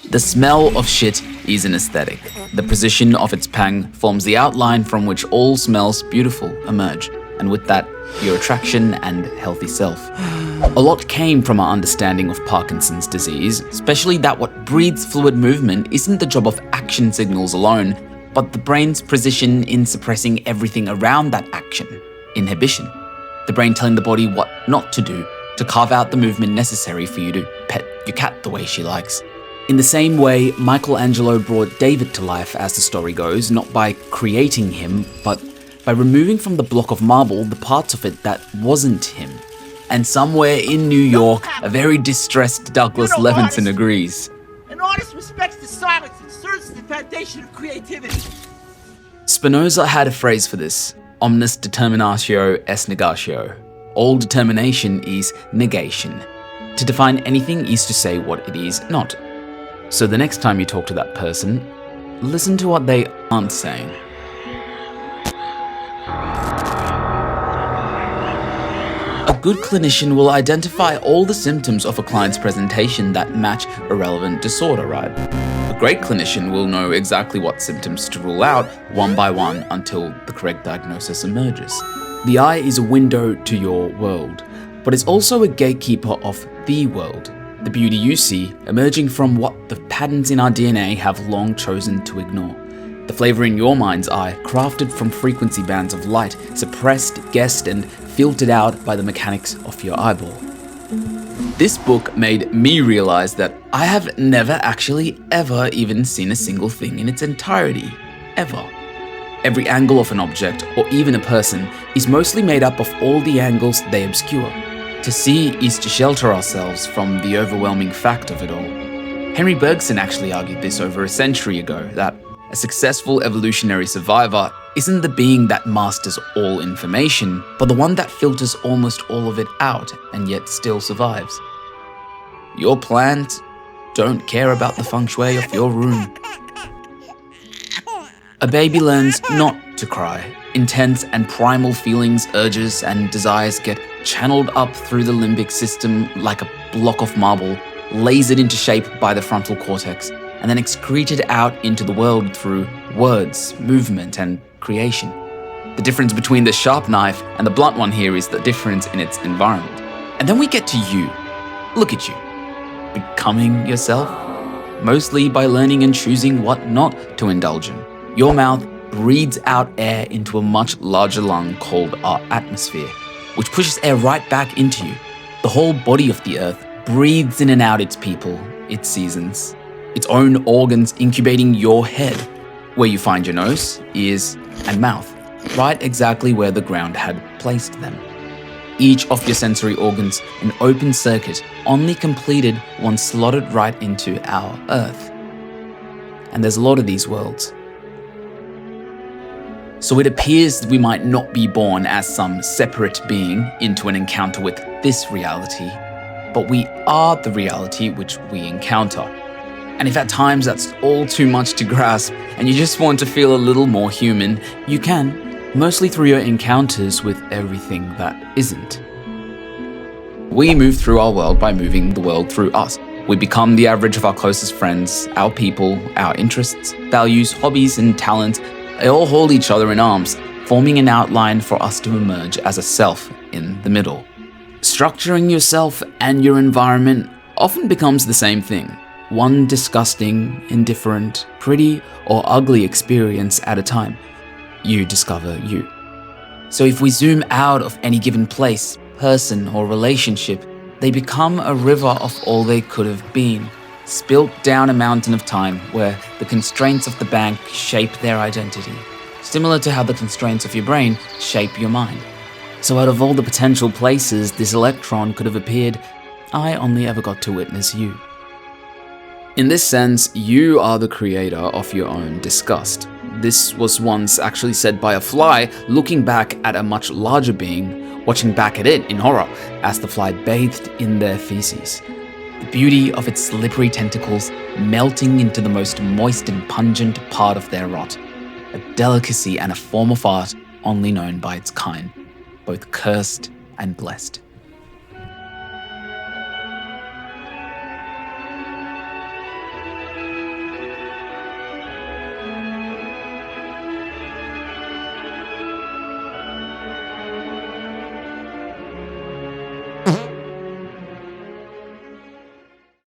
The smell of shit is an aesthetic. The position of its pang forms the outline from which all smells beautiful emerge, and with that, your attraction and healthy self. A lot came from our understanding of Parkinson's disease, especially that what breeds fluid movement isn't the job of action signals alone, but the brain's position in suppressing everything around that action, inhibition. The brain telling the body what not to do, to carve out the movement necessary for you to pet your cat the way she likes. In the same way, Michelangelo brought David to life, as the story goes, not by creating him, but by removing from the block of marble the parts of it that wasn't him. And somewhere in New York, a very distressed Douglas Levinson agrees. An artist respects the silence and serves as the foundation of creativity. Spinoza had a phrase for this: omnis determinatio est negatio. All determination is negation. To define anything is to say what it is not. So the next time you talk to that person, listen to what they aren't saying. A good clinician will identify all the symptoms of a client's presentation that match a relevant disorder, right? A great clinician will know exactly what symptoms to rule out one by one until the correct diagnosis emerges. The eye is a window to your world, but it's also a gatekeeper of the world. The beauty you see emerging from what the patterns in our DNA have long chosen to ignore. The flavor in your mind's eye, crafted from frequency bands of light, suppressed, guessed, and filtered out by the mechanics of your eyeball. This book made me realize that I have never actually ever even seen a single thing in its entirety. Ever. Every angle of an object, or even a person, is mostly made up of all the angles they obscure. To see is to shelter ourselves from the overwhelming fact of it all. Henri Bergson actually argued this over a century ago, that a successful evolutionary survivor isn't the being that masters all information, but the one that filters almost all of it out and yet still survives. Your plants don't care about the feng shui of your room. A baby learns not to cry. Intense and primal feelings, urges, and desires get channeled up through the limbic system like a block of marble, lasered into shape by the frontal cortex, and then excreted out into the world through words, movement, and creation. The difference between the sharp knife and the blunt one here is the difference in its environment. And then we get to you. Look at you. Becoming yourself, mostly by learning and choosing what not to indulge in. Your mouth breathes out air into a much larger lung called our atmosphere, which pushes air right back into you. The whole body of the earth breathes in and out its people, its seasons, its own organs incubating your head, where you find your nose, ears, and mouth, right exactly where the ground had placed them. Each of your sensory organs an open circuit, only completed once slotted right into our earth. And there's a lot of these worlds. So it appears that we might not be born as some separate being into an encounter with this reality, but we are the reality which we encounter. And if at times that's all too much to grasp and you just want to feel a little more human, you can, mostly through your encounters with everything that isn't. We move through our world by moving the world through us. We become the average of our closest friends, our people, our interests, values, hobbies, and talents. They all hold each other in arms, forming an outline for us to emerge as a self in the middle. Structuring yourself and your environment often becomes the same thing. One disgusting, indifferent, pretty, or ugly experience at a time. You discover you. So if we zoom out of any given place, person, or relationship, they become a river of all they could have been, spilt down a mountain of time where the constraints of the bank shape their identity, similar to how the constraints of your brain shape your mind. So out of all the potential places this electron could have appeared, I only ever got to witness you. In this sense, you are the creator of your own disgust. This was once actually said by a fly looking back at a much larger being, watching back at it in horror as the fly bathed in their feces. The beauty of its slippery tentacles melting into the most moist and pungent part of their rot. A delicacy and a form of art only known by its kind, both cursed and blessed.